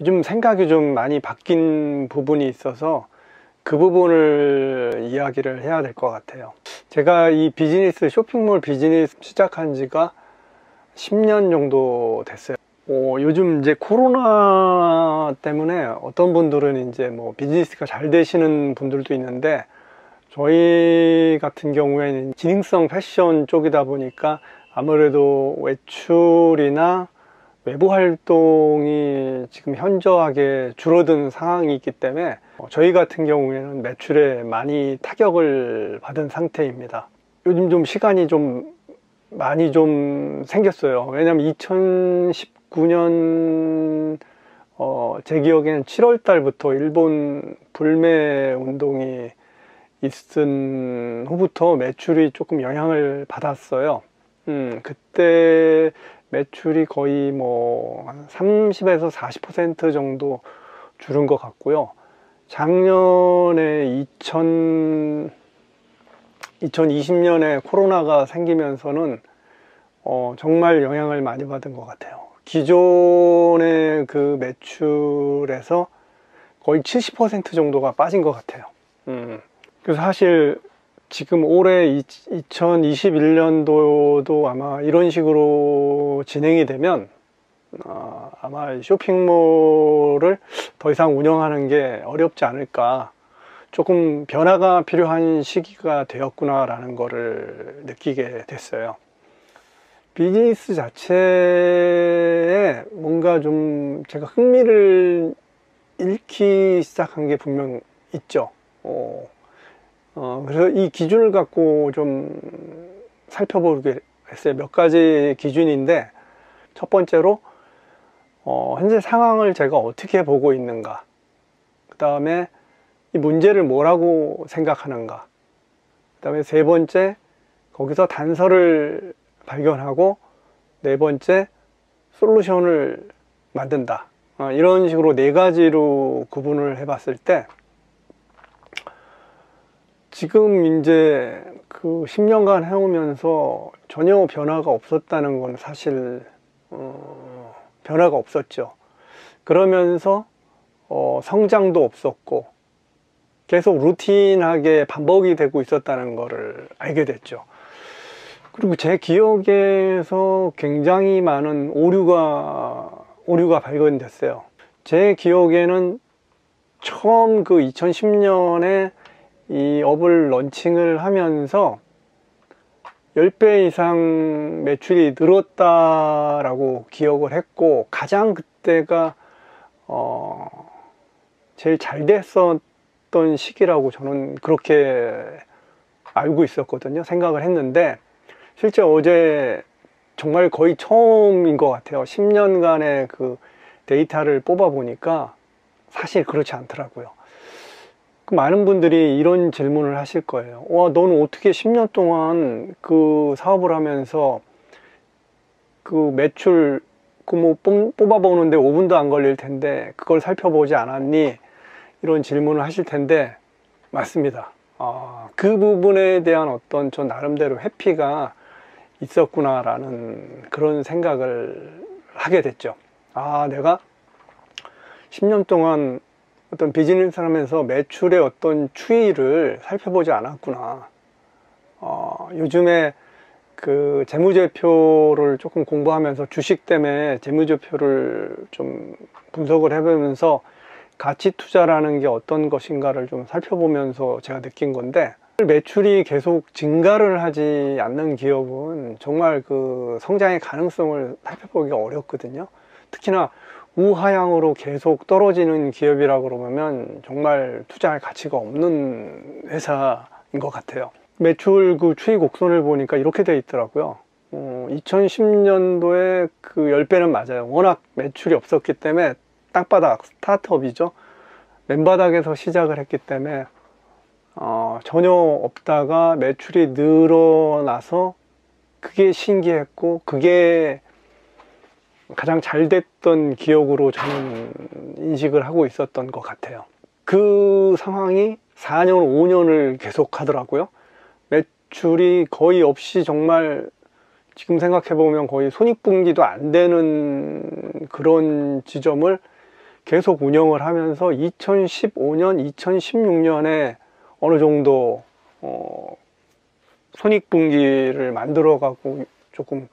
요즘 생각이 좀 많이 바뀐 부분이 있어서 그 부분을 이야기를 해야 될 것 같아요. 제가 이 비즈니스, 쇼핑몰 비즈니스 시작한 지가 10년 정도 됐어요. 요즘 이제 코로나 때문에 어떤 분들은 이제 뭐 비즈니스가 잘 되시는 분들도 있는데, 저희 같은 경우에는 기능성 패션 쪽이다 보니까 아무래도 외출이나 외부 활동이 지금 현저하게 줄어든 상황이 있기 때문에 저희 같은 경우에는 매출에 많이 타격을 받은 상태입니다. 요즘 좀 시간이 좀 많이 좀 생겼어요. 왜냐면 2019년 제 기억에는 7월 달부터 일본 불매 운동이 있은 후부터 매출이 조금 영향을 받았어요. 그때 매출이 거의 뭐 30에서 40% 정도 줄은 것 같고요. 작년에 2020년에 코로나가 생기면서는 정말 영향을 많이 받은 것 같아요. 기존의 그 매출에서 거의 70% 정도가 빠진 것 같아요. 그래서 사실 지금 올해 2021년도도 아마 이런 식으로 진행이 되면 아마 쇼핑몰을 더 이상 운영하는 게 어렵지 않을까, 조금 변화가 필요한 시기가 되었구나 라는 거를 느끼게 됐어요. 비즈니스 자체에 뭔가 좀 제가 흥미를 잃기 시작한 게 분명 있죠. 그래서 이 기준을 갖고 좀 살펴보게 했어요. 몇 가지 기준인데, 첫 번째로 현재 상황을 제가 어떻게 보고 있는가, 그 다음에 이 문제를 뭐라고 생각하는가, 그 다음에 세 번째 거기서 단서를 발견하고, 네 번째 솔루션을 만든다. 이런 식으로 네 가지로 구분을 해봤을 때, 지금 이제 그 10년간 해오면서 전혀 변화가 없었다는 건 사실 변화가 없었죠. 그러면서 성장도 없었고 계속 루틴하게 반복이 되고 있었다는 거를 알게 됐죠. 그리고 제 기억에서 굉장히 많은 오류가 발견됐어요. 제 기억에는 처음 그 2010년에 이 업을 런칭을 하면서 10배 이상 매출이 늘었다라고 기억을 했고, 가장 그때가 제일 잘 됐었던 시기라고 저는 그렇게 알고 있었거든요. 생각을 했는데, 실제 어제 정말 거의 처음인 것 같아요. 10년간의 그 데이터를 뽑아 보니까 사실 그렇지 않더라고요. 많은 분들이 이런 질문을 하실 거예요. 너는 어떻게 10년 동안 그 사업을 하면서 그 매출 뭐 뽑아보는데 5분도 안 걸릴 텐데 그걸 살펴보지 않았니? 이런 질문을 하실 텐데, 맞습니다. 그 부분에 대한 어떤 저 나름대로 회피가 있었구나라는 그런 생각을 하게 됐죠. 내가 10년 동안 어떤 비즈니스를 하면서 매출의 어떤 추이를 살펴보지 않았구나. 요즘에 그 재무제표를 조금 공부하면서 주식 때문에 재무제표를 좀 분석을 해보면서 가치 투자라는 게 어떤 것인가를 좀 살펴보면서 제가 느낀 건데, 매출이 계속 증가를 하지 않는 기업은 정말 그 성장의 가능성을 살펴보기가 어렵거든요. 특히나 우하향으로 계속 떨어지는 기업이라고 그러면 정말 투자할 가치가 없는 회사인 것 같아요. 매출 그 추이 곡선을 보니까 이렇게 돼 있더라고요. 2010년도에 그 10배는 맞아요. 워낙 매출이 없었기 때문에 땅바닥 스타트업이죠. 맨바닥에서 시작을 했기 때문에 전혀 없다가 매출이 늘어나서 그게 신기했고, 그게 가장 잘 됐던 기억으로 저는 인식을 하고 있었던 것 같아요. 그 상황이 4년, 5년을 계속 하더라고요. 매출이 거의 없이, 정말 지금 생각해보면 거의 손익분기도 안 되는 그런 지점을 계속 운영을 하면서 2015년, 2016년에 어느 정도 손익분기를 만들어 갖고 조금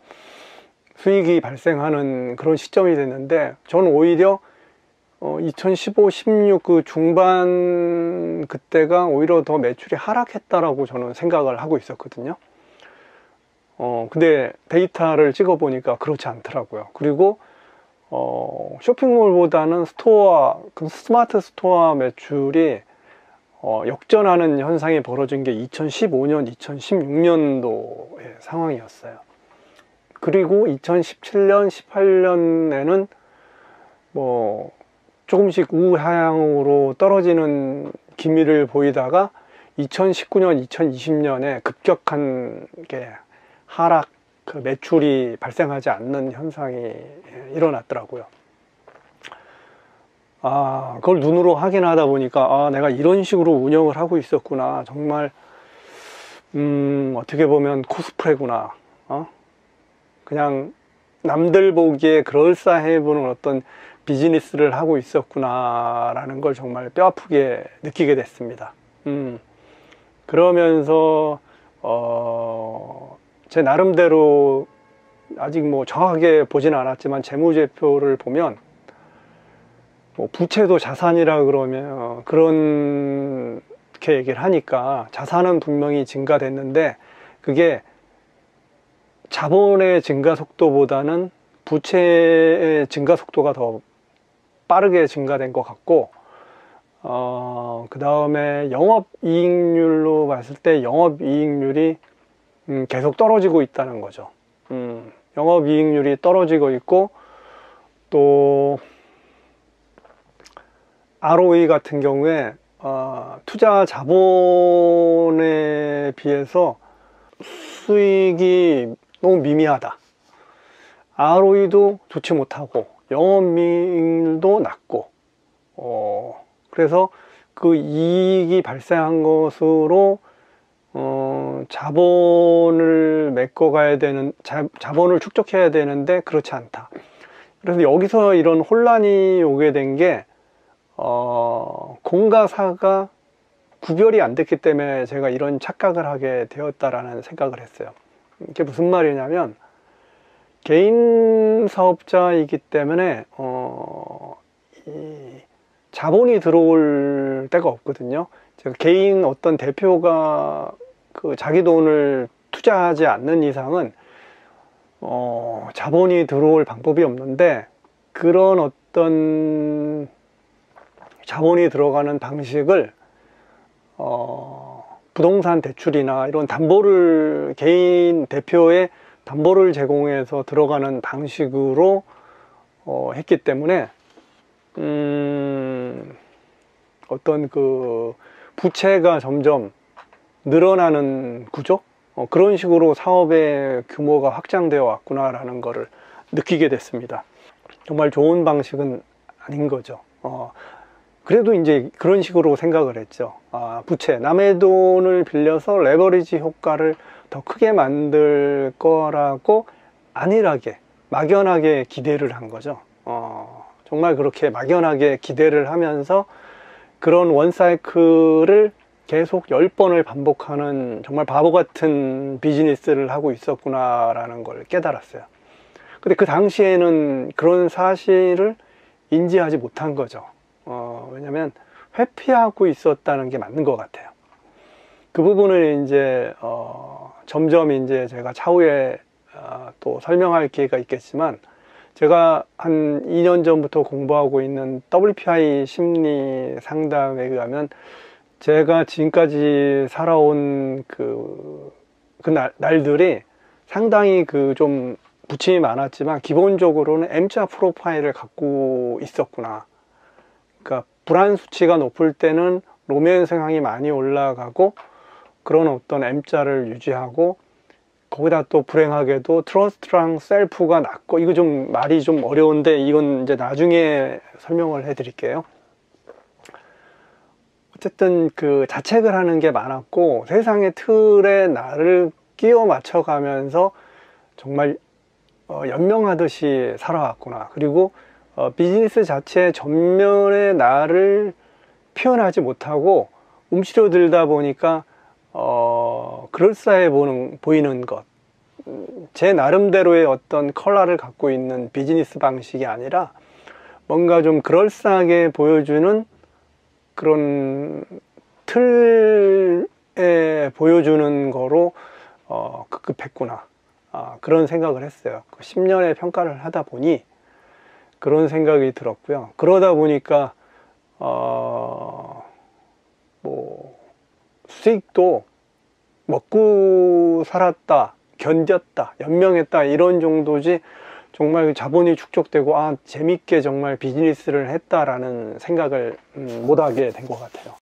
수익이 발생하는 그런 시점이 됐는데, 저는 오히려 2015, 16 그 중반 그때가 오히려 더 매출이 하락했다라고 저는 생각을 하고 있었거든요. 근데 데이터를 찍어 보니까 그렇지 않더라고요. 그리고 쇼핑몰보다는 스토어, 그 스마트 스토어 매출이 역전하는 현상이 벌어진 게 2015년, 2016년도의 상황이었어요. 그리고 2017년, 18년에는 뭐 조금씩 우하향으로 떨어지는 기미를 보이다가 2019년, 2020년에 급격한 게 하락, 그 매출이 발생하지 않는 현상이 일어났더라고요. 그걸 눈으로 확인하다 보니까 내가 이런 식으로 운영을 하고 있었구나. 정말 어떻게 보면 코스프레구나. 그냥 남들 보기에 그럴싸해 보는 어떤 비즈니스를 하고 있었구나 라는 걸 정말 뼈아프게 느끼게 됐습니다. 그러면서 제 나름대로 아직 뭐 정확하게 보지는 않았지만 재무제표를 보면 뭐 부채도 자산이라 그러면 그렇게 얘기를 하니까 자산은 분명히 증가됐는데 그게 자본의 증가 속도보다는 부채의 증가 속도가 더 빠르게 증가된 것 같고, 그 다음에 영업이익률로 봤을 때 영업이익률이 계속 떨어지고 있다는 거죠. 영업이익률이 떨어지고 있고, 또 ROE 같은 경우에 투자 자본에 비해서 수익이 너무 미미하다. ROE도 좋지 못하고 영업이익률도 낮고, 그래서 그 이익이 발생한 것으로 자본을 메꿔가야 되는, 자본을 축적해야 되는데 그렇지 않다. 그래서 여기서 이런 혼란이 오게 된 게 공과 사가 구별이 안 됐기 때문에 제가 이런 착각을 하게 되었다라는 생각을 했어요. 이게 무슨 말이냐면, 개인 사업자이기 때문에 이 자본이 들어올 데가 없거든요. 제가 개인 어떤 대표가 그 자기 돈을 투자하지 않는 이상은 자본이 들어올 방법이 없는데, 그런 어떤 자본이 들어가는 방식을 부동산 대출이나 이런 담보를, 개인 대표의 담보를 제공해서 들어가는 방식으로 했기 때문에 어떤 그 부채가 점점 늘어나는 구조, 그런 식으로 사업의 규모가 확장되어 왔구나라는 것을 느끼게 됐습니다. 정말 좋은 방식은 아닌 거죠. 그래도 이제 그런 식으로 생각을 했죠. 부채, 남의 돈을 빌려서 레버리지 효과를 더 크게 만들 거라고 안일하게, 막연하게 기대를 한 거죠. 정말 그렇게 막연하게 기대를 하면서 그런 원사이클을 계속 10번을 반복하는 정말 바보 같은 비즈니스를 하고 있었구나라는 걸 깨달았어요. 근데 그 당시에는 그런 사실을 인지하지 못한 거죠. 왜냐면 회피하고 있었다는 게 맞는 것 같아요. 그 부분을 이제 점점 이제 제가 차후에 또 설명할 기회가 있겠지만, 제가 한 2년 전부터 공부하고 있는 WPI 심리 상담에 의하면 제가 지금까지 살아온 날들이 상당히 좀 부침이 많았지만 기본적으로는 M자 프로파일을 갖고 있었구나. 그러니까 불안 수치가 높을 때는 로맨 성향이 많이 올라가고, 그런 어떤 M자를 유지하고, 거기다 또 불행하게도 트러스트랑 셀프가 낮고, 이거 좀 말이 좀 어려운데 이건 이제 나중에 설명을 해 드릴게요. 어쨌든 그 자책을 하는 게 많았고, 세상의 틀에 나를 끼워 맞춰 가면서 정말 연명하듯이 살아왔구나. 그리고 비즈니스 자체의 전면의 나를 표현하지 못하고 움츠려들다 보니까 그럴싸해 보이는 것, 제 나름대로의 어떤 컬러를 갖고 있는 비즈니스 방식이 아니라 뭔가 좀 그럴싸하게 보여주는 그런 틀에 보여주는 거로 급급했구나, 그런 생각을 했어요. 10년의 평가를 하다 보니 그런 생각이 들었고요. 그러다 보니까 뭐 수익도 먹고 살았다, 견뎠다, 연명했다, 이런 정도지 정말 자본이 축적되고 재밌게 정말 비즈니스를 했다라는 생각을 못하게 된 것 같아요.